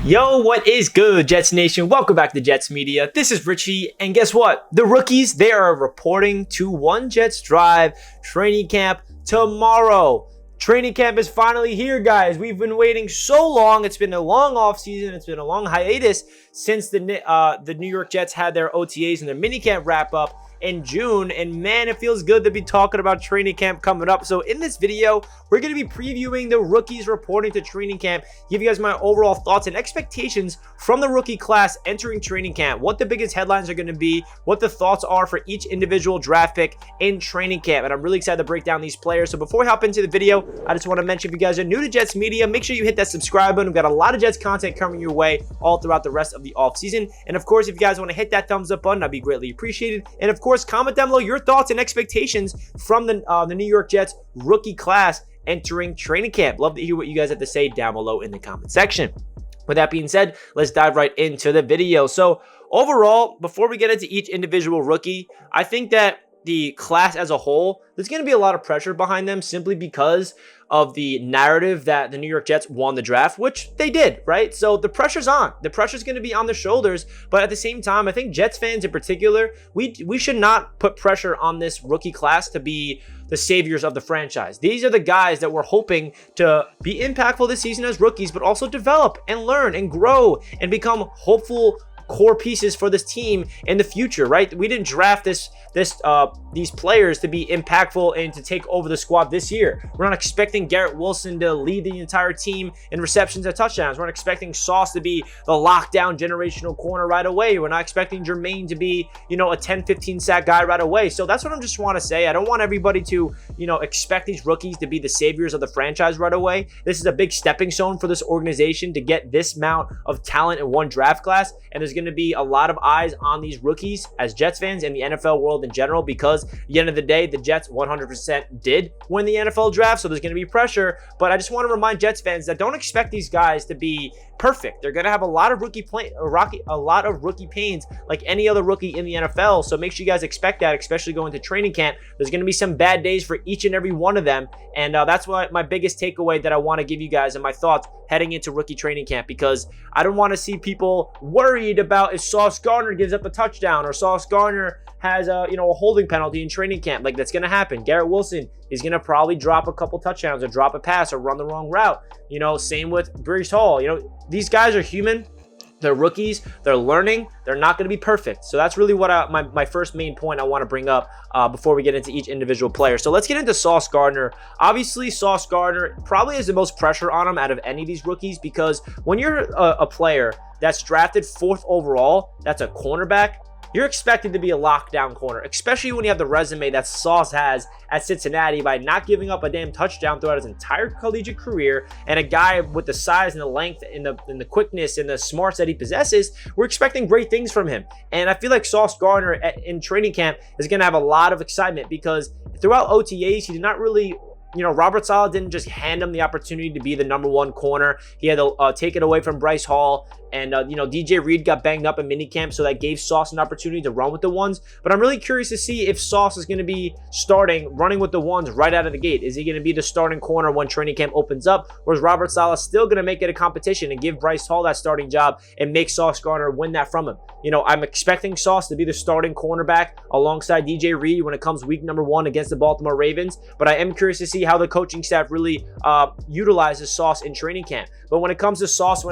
Yo, what is good, Jets Nation? Welcome back to Jets Media. This is Richie, and guess what? The rookies, they are reporting to One Jets Drive training camp tomorrow. Training camp is finally here, guys. We've been waiting so long. It's been a long offseason. It's been a long hiatus since the New York Jets had their OTAs and their minicamp wrap up in June, and man, it feels good to be talking about training camp coming up. So in this video, we're going to be previewing the rookies reporting to training camp, give you guys my overall thoughts and expectations from the rookie class entering training camp, what the biggest headlines are going to be, what the thoughts are for each individual draft pick in training camp, and I'm really excited to break down these players. So before we hop into the video, I just want to mention, if you guys are new to Jets Media, make sure you hit that subscribe button. We've got a lot of Jets content coming your way all throughout the rest of the offseason, and of course, if you guys want to hit that thumbs up button, that'd be greatly appreciated. And of course, comment down below your thoughts and expectations from the New York Jets rookie class entering training camp. Love to hear what you guys have to say down below in the comment section. With that being said, let's dive right into the video. So overall, before we get into each individual rookie, I think that the class as a whole, there's going to be a lot of pressure behind them simply because of the narrative that the New York Jets won the draft, which they did, right? So the pressure's on. The pressure's going to be on their shoulders, but at the same time, I think Jets fans in particular, we should not put pressure on this rookie class to be the saviors of the franchise. These are the guys that we're hoping to be impactful this season as rookies, but also develop and learn and grow and become hopeful core pieces for this team in the future, right? We didn't draft these players to be impactful and to take over the squad this year. We're not expecting Garrett Wilson to lead the entire team in receptions and touchdowns. We're not expecting Sauce to be the lockdown generational corner right away. We're not expecting Jermaine to be, a 10-15 sack guy right away. So that's what I just want to say. I don't want everybody to, expect these rookies to be the saviors of the franchise right away. This is a big stepping stone for this organization to get this amount of talent in one draft class, and there's going to be a lot of eyes on these rookies as Jets fans and the NFL world in general, because at the end of the day, the Jets 100% did win the NFL draft, so there's going to be pressure. But I just want to remind Jets fans that don't expect these guys to be perfect. They're going to have a lot of rookie pains like any other rookie in the NFL, so make sure you guys expect that, especially going to training camp. There's going to be some bad days for each and every one of them, and that's what my biggest takeaway that I want to give you guys and my thoughts heading into rookie training camp, because I don't want to see people worried about if Sauce Gardner gives up a touchdown or Sauce Gardner has a holding penalty in training camp. Like, that's going to happen. Garrett Wilson is going to probably drop a couple touchdowns or drop a pass or run the wrong route. Same with Breece Hall. These guys are human. They're rookies. They're learning. They're not going to be perfect. So that's really what my first main point I want to bring up before we get into each individual player. So let's get into Sauce Gardner. Obviously, Sauce Gardner probably has the most pressure on him out of any of these rookies, because when you're a player that's drafted 4th overall, that's a cornerback, you're expected to be a lockdown corner, especially when you have the resume that Sauce has at Cincinnati by not giving up a damn touchdown throughout his entire collegiate career, and a guy with the size and the length and the quickness and the smarts that he possesses. We're expecting great things from him, and I feel like Sauce Gardner in training camp is going to have a lot of excitement, because throughout OTAs, he did not really Robert Saleh didn't just hand him the opportunity to be the number 1 corner. He had to take it away from Breece Hall. And, DJ Reed got banged up in minicamp, so that gave Sauce an opportunity to run with the ones. But I'm really curious to see if Sauce is going to be running with the ones right out of the gate. Is he going to be the starting corner when training camp opens up? Or is Robert Saleh still going to make it a competition and give Breece Hall that starting job and make Sauce Gardner win that from him? I'm expecting Sauce to be the starting cornerback alongside DJ Reed when it comes week number 1 against the Baltimore Ravens. But I am curious to see how the coaching staff really utilizes Sauce in training camp. But when it comes to Sauce,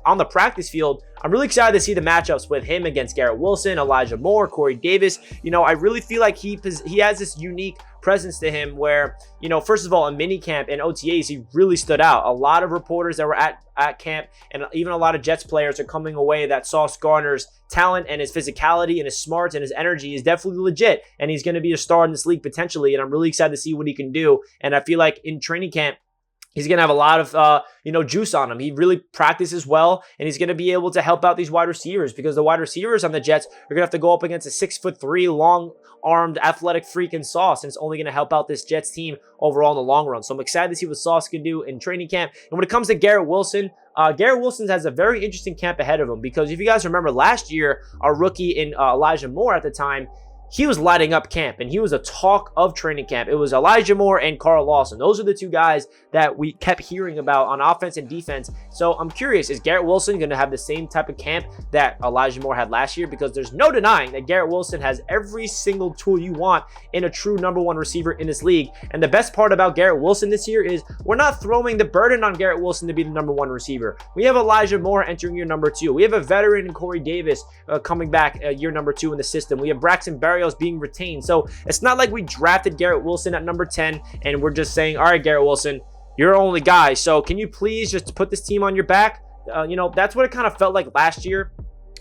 on the practice field, I'm really excited to see the matchups with him against Garrett Wilson, Elijah Moore, Corey Davis. I really feel like he has this unique presence to him where, first of all, in minicamp and OTAs, he really stood out. A lot of reporters that were at camp and even a lot of Jets players are coming away that Sauce Gardner's talent and his physicality and his smarts and his energy is definitely legit, and he's going to be a star in this league potentially, and I'm really excited to see what he can do. And I feel like in training camp, he's going to have a lot of, juice on him. He really practices well, and he's going to be able to help out these wide receivers, because the wide receivers on the Jets are going to have to go up against a 6'3" long-armed athletic freak in Sauce, and it's only going to help out this Jets team overall in the long run. So I'm excited to see what Sauce can do in training camp. And when it comes to Garrett Wilson has a very interesting camp ahead of him, because if you guys remember last year, our rookie in Elijah Moore at the time, he was lighting up camp, and he was a talk of training camp. It was Elijah Moore and Carl Lawson. Those are the two guys that we kept hearing about on offense and defense. So I'm curious, is Garrett Wilson going to have the same type of camp that Elijah Moore had last year? Because there's no denying that Garrett Wilson has every single tool you want in a true #1 receiver in this league. And the best part about Garrett Wilson this year is we're not throwing the burden on Garrett Wilson to be the #1 receiver. We have Elijah Moore entering year #2. We have a veteran in Corey Davis coming back year #2 in the system. We have Braxton Berrios being retained. So it's not like we drafted Garrett Wilson at number 10 and we're just saying, all right, Garrett Wilson, you're our only guy. So can you please just put this team on your back? That's what it kind of felt like last year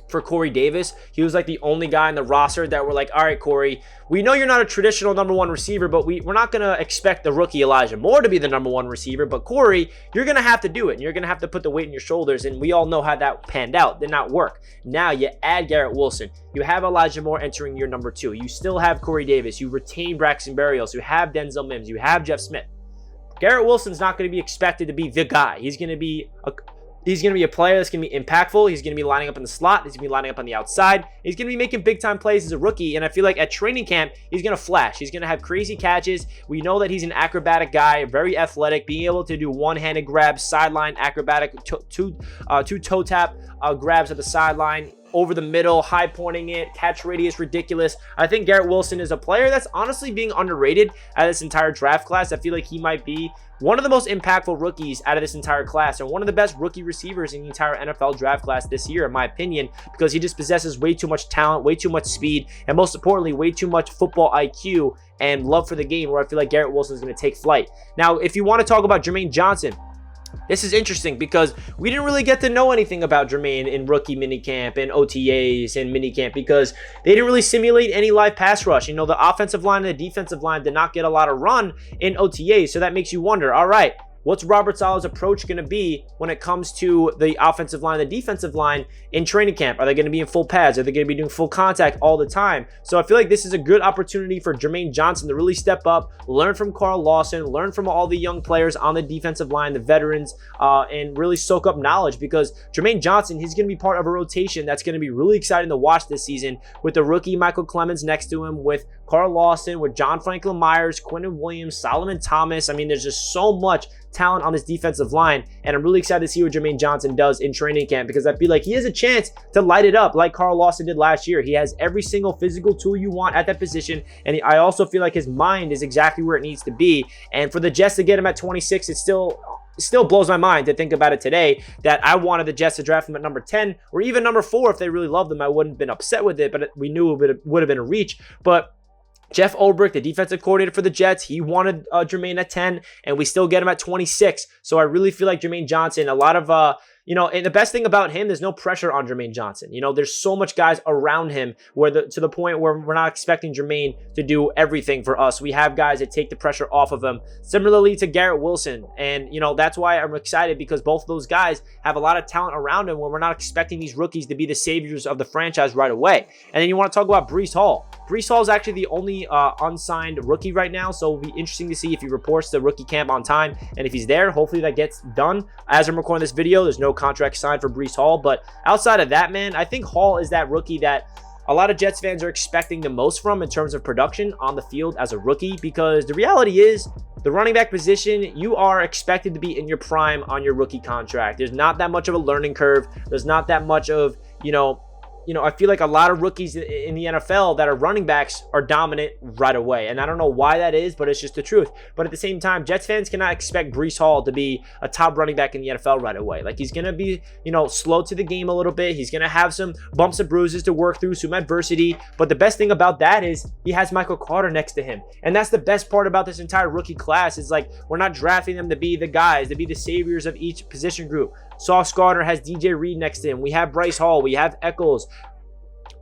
for Corey Davis. He was like the only guy in the roster that were like, all right, Corey, we know you're not a traditional #1 receiver, but we're not going to expect the rookie Elijah Moore to be the #1 receiver. But Corey, you're going to have to do it. And you're going to have to put the weight in your shoulders. And we all know how that panned out. Did not work. Now you add Garrett Wilson. You have Elijah Moore entering year #2. You still have Corey Davis. You retain Braxton Berrios. You have Denzel Mims. You have Jeff Smith. Garrett Wilson's not going to be expected to be the guy. He's going to be a player that's going to be impactful. He's going to be lining up in the slot. He's going to be lining up on the outside. He's going to be making big-time plays as a rookie, and I feel like at training camp, he's going to flash. He's going to have crazy catches. We know that he's an acrobatic guy, very athletic, being able to do one-handed grabs, sideline acrobatic, two toe tap grabs at the sideline, over the middle, high pointing it, catch radius ridiculous. I think Garrett Wilson is a player that's honestly being underrated out of this entire draft class. I feel like he might be one of the most impactful rookies out of this entire class and one of the best rookie receivers in the entire NFL draft class this year, in my opinion, because he just possesses way too much talent, way too much speed, and most importantly, way too much football IQ and love for the game, where I feel like Garrett Wilson is going to take flight. Now, if you want to talk about Jermaine Johnson, this is interesting because we didn't really get to know anything about Jermaine in rookie minicamp and OTAs and minicamp because they didn't really simulate any live pass rush. The offensive line and the defensive line did not get a lot of run in OTAs. So that makes you wonder, all right, what's Robert Saleh's approach going to be when it comes to the offensive line and the defensive line in training camp? Are they going to be in full pads? Are they going to be doing full contact all the time? So I feel like this is a good opportunity for Jermaine Johnson to really step up, learn from Carl Lawson, learn from all the young players on the defensive line, the veterans, and really soak up knowledge, because Jermaine Johnson, he's going to be part of a rotation that's going to be really exciting to watch this season, with the rookie Michaelclements next to him, with Carl Lawson, with John Franklin Myers, Quentin Williams, Solomon Thomas. I mean, there's just so much talent on this defensive line, and I'm really excited to see what Jermaine Johnson does in training camp, because I feel like he has a chance to light it up like Carl Lawson did last year. He has every single physical tool you want at that position, and I also feel like his mind is exactly where it needs to be. And for the Jets to get him at 26, it still blows my mind to think about it today, that I wanted the Jets to draft him at number 10 or even number 4 if they really loved him. I wouldn't have been upset with it, but we knew it would have been a reach. But Jeff Ulbrich, the defensive coordinator for the Jets, he wanted Jermaine at 10, and we still get him at 26. So I really feel like Jermaine Johnson, a lot of and the best thing about him, there's no pressure on Jermaine Johnson. There's so much guys around him to the point where we're not expecting Jermaine to do everything for us. We have guys that take the pressure off of him. Similarly to Garrett Wilson. And, that's why I'm excited, because both of those guys have a lot of talent around him, where we're not expecting these rookies to be the saviors of the franchise right away. And then you want to talk about Breece Hall. Breece Hall is actually the only unsigned rookie right now, so it'll be interesting to see if he reports to rookie camp on time, and if he's there, hopefully that gets done. As I'm recording this video, there's no contract signed for Breece Hall, but outside of that, man, I think Hall is that rookie that a lot of Jets fans are expecting the most from in terms of production on the field as a rookie, because the reality is, the running back position, you are expected to be in your prime on your rookie contract. There's not that much of a learning curve. There's not that much of, I feel like a lot of rookies in the NFL that are running backs are dominant right away. And I don't know why that is, but it's just the truth. But at the same time, Jets fans cannot expect Breece Hall to be a top running back in the NFL right away. Like, he's going to be, slow to the game a little bit. He's going to have some bumps and bruises to work through, some adversity. But the best thing about that is he has Michael Carter next to him. And that's the best part about this entire rookie class, is like, we're not drafting them to be the guys, to be the saviors of each position group. Sauce Gardner has DJ Reed next to him. We have Bryce Hall. We have Eccles.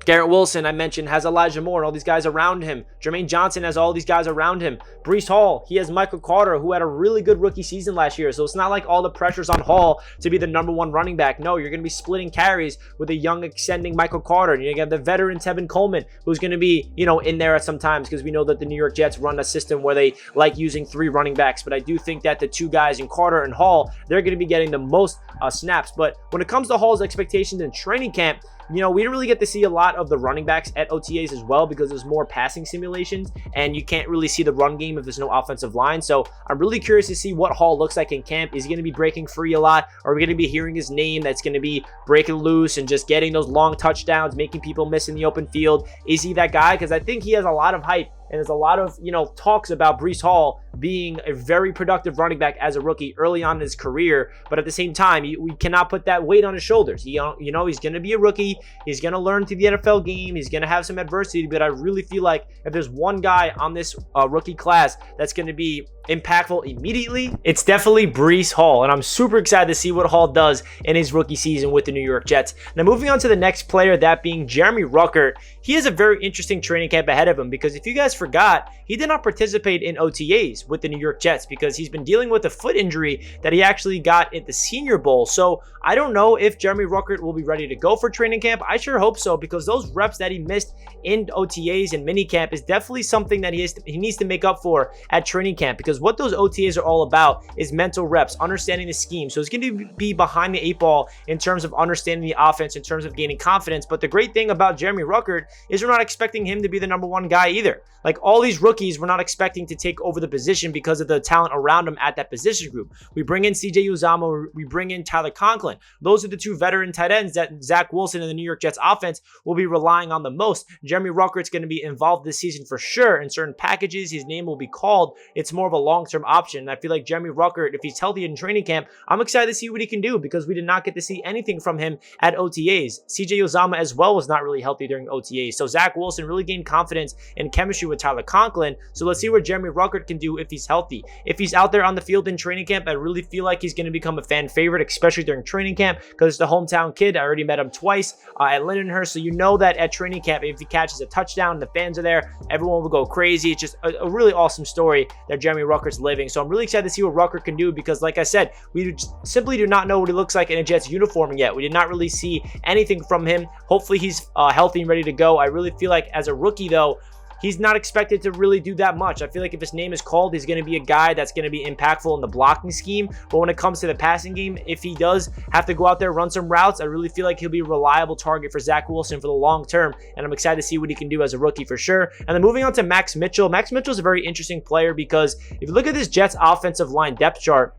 Garrett Wilson, I mentioned, has Elijah Moore and all these guys around him. Jermaine Johnson has all these guys around him. Breece Hall, he has Michael Carter, who had a really good rookie season last year. So it's not like all the pressure's on Hall to be the #1 running back. No, you're going to be splitting carries with a young, extending Michael Carter. And you're going to have the veteran Tevin Coleman, who's going to be, in there at some times, because we know that the New York Jets run a system where they like using 3 running backs. But I do think that the 2 guys in Carter and Hall, they're going to be getting the most snaps. But when it comes to Hall's expectations in training camp, we didn't really get to see a lot of the running backs at OTAs as well because there's more passing simulations and you can't really see the run game if there's no offensive line. So I'm really curious to see what Hall looks like in camp. Is he going to be breaking free a lot? Are we going to be hearing his name that's going to be breaking loose and just getting those long touchdowns, making people miss in the open field? Is he that guy? Because I think he has a lot of hype. And there's a lot of, talks about Breece Hall being a very productive running back as a rookie early on in his career. But at the same time, we cannot put that weight on his shoulders. He's going to be a rookie. He's going to learn through the NFL game. He's going to have some adversity. But I really feel like if there's one guy on this rookie class that's going to be impactful immediately, it's definitely Breece Hall. And I'm super excited to see what Hall does in his rookie season with the New York Jets. Now, moving on to the next player, that being Jeremy Ruckert. He has a very interesting training camp ahead of him because if you guys forgot, he did not participate in OTAs with the New York Jets because he's been dealing with a foot injury that he actually got at the Senior Bowl. So I don't know if Jeremy Ruckert will be ready to go for training camp. I sure hope so because those reps that he missed in OTAs and minicamp is definitely something that he needs to make up for at training camp because what those OTAs are all about is mental reps, understanding the scheme. So it's going to be behind the 8 ball in terms of understanding the offense, in terms of gaining confidence. But the great thing about Jeremy Ruckert is we're not expecting him to be the number 1 guy either. Like all these rookies, we're not expecting to take over the position because of the talent around him at that position group. We bring in CJ Uzomah, we bring in Tyler Conklin. Those are the 2 veteran tight ends that Zach Wilson and the New York Jets offense will be relying on the most. Jeremy Ruckert's going to be involved this season for sure in certain packages. His name will be called. It's more of a long-term option. And I feel like Jeremy Ruckert, if he's healthy in training camp, I'm excited to see what he can do because we did not get to see anything from him at OTAs. CJ Uzomah as well was not really healthy during OTAs. So Zach Wilson really gained confidence and chemistry with Tyler Conklin. So let's see what Jeremy Ruckert can do if he's healthy. If he's out there on the field in training camp, I really feel like he's going to become a fan favorite, especially during training camp because it's the hometown kid. I already met him twice at Lindenhurst. So you know that at training camp, if he catches a touchdown and the fans are there, everyone will go crazy. It's just a really awesome story that Jeremy Ruckert's living. So I'm really excited to see what Ruckert can do because like I said, we simply do not know what he looks like in a Jets uniform yet. We did not really see anything from him. Hopefully he's healthy and ready to go. I really feel like as a rookie though, he's not expected to really do that much. I feel like if his name is called, he's going to be a guy that's going to be impactful in the blocking scheme. But when it comes to the passing game, if he does have to go out there, run some routes, I really feel like he'll be a reliable target for Zach Wilson for the long term. And I'm excited to see what he can do as a rookie for sure. And then moving on to Max Mitchell. Max Mitchell is a very interesting player because if you look at this Jets offensive line depth chart,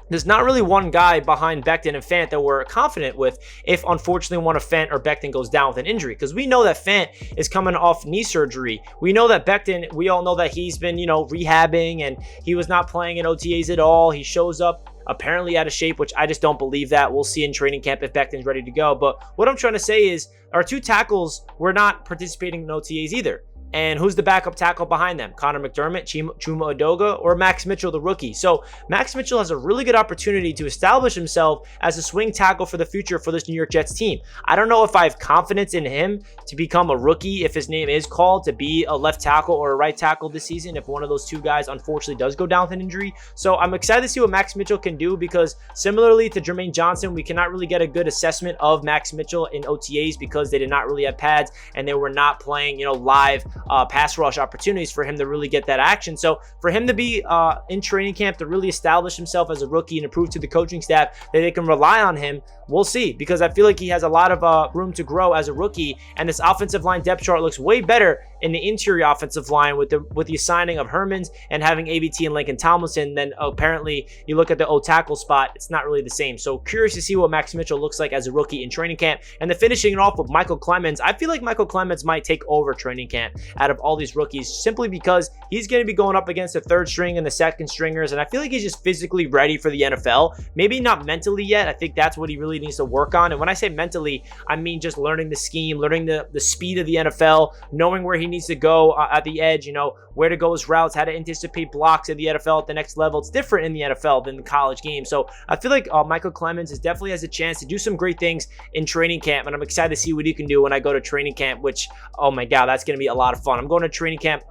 there's not really one guy behind Becton and Fant that we're confident with if unfortunately one of Fant or Becton goes down with an injury. Because we know that Fant is coming off knee surgery. We know that Becton, we all know that he's been, rehabbing and he was not playing in OTAs at all. He shows up apparently out of shape, which I just don't believe that. We'll see in training camp if Becton's ready to go. But what I'm trying to say is our 2 tackles were not participating in OTAs either. And who's the backup tackle behind them? Connor McDermott, Chuma Edoga, or Max Mitchell, the rookie? So Max Mitchell has a really good opportunity to establish himself as a swing tackle for the future for this New York Jets team. I don't know if I have confidence in him to become a rookie if his name is called to be a left tackle or a right tackle this season if one of those 2 guys unfortunately does go down with an injury. So I'm excited to see what Max Mitchell can do because similarly to Jermaine Johnson, we cannot really get a good assessment of Max Mitchell in OTAs because they did not really have pads and they were not playing, live pass rush opportunities for him to really get that action. So for him to be in training camp to really establish himself as a rookie and prove to the coaching staff that they can rely on him, we'll see because I feel like he has a lot of room to grow as a rookie. And this offensive line depth chart looks way better in the interior offensive line with the signing of Hermans and having AVT and Lincoln Tomlinson. Then apparently you look at the O tackle spot, it's not really the same. So curious to see what Max Mitchell looks like as a rookie in training camp. And then finishing it off with Michaelclements, I feel like Michaelclements might take over training camp out of all these rookies simply because he's going to be going up against the 3rd string and the 2nd stringers. And I feel like he's just physically ready for the NFL. Maybe not mentally yet. I think that's what he really needs to work on. And when I say mentally, I mean just learning the scheme, learning the speed of the NFL, knowing where he needs to go at the edge, where to go his routes, how to anticipate blocks at the NFL at the next level. It's different in the NFL than the college game. So I feel like Michaelclements definitely has a chance to do some great things in training camp. And I'm excited to see what he can do when I go to training camp, which, oh my God, that's going to be a lot of fun. I'm going to training camp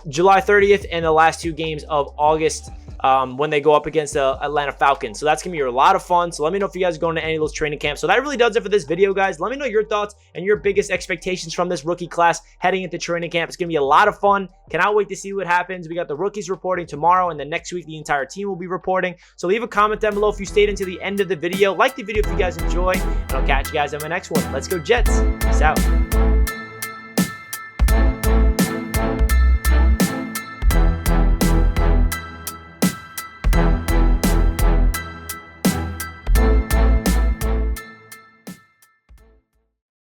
July 30th and the last 2 games of August when they go up against the Atlanta Falcons. So that's going to be a lot of fun. So let me know if you guys are going to any of those training camps. So that really does it for this video, guys. Let me know your thoughts and your biggest expectations from this rookie class heading into training camp. It's going to be a lot of fun. Cannot wait to see what happens. We got the rookies reporting tomorrow, and then next week the entire team will be reporting. So leave a comment down below if you stayed into the end of the video. Like the video if you guys enjoy, and I'll catch you guys on my next one. Let's go Jets. Peace out.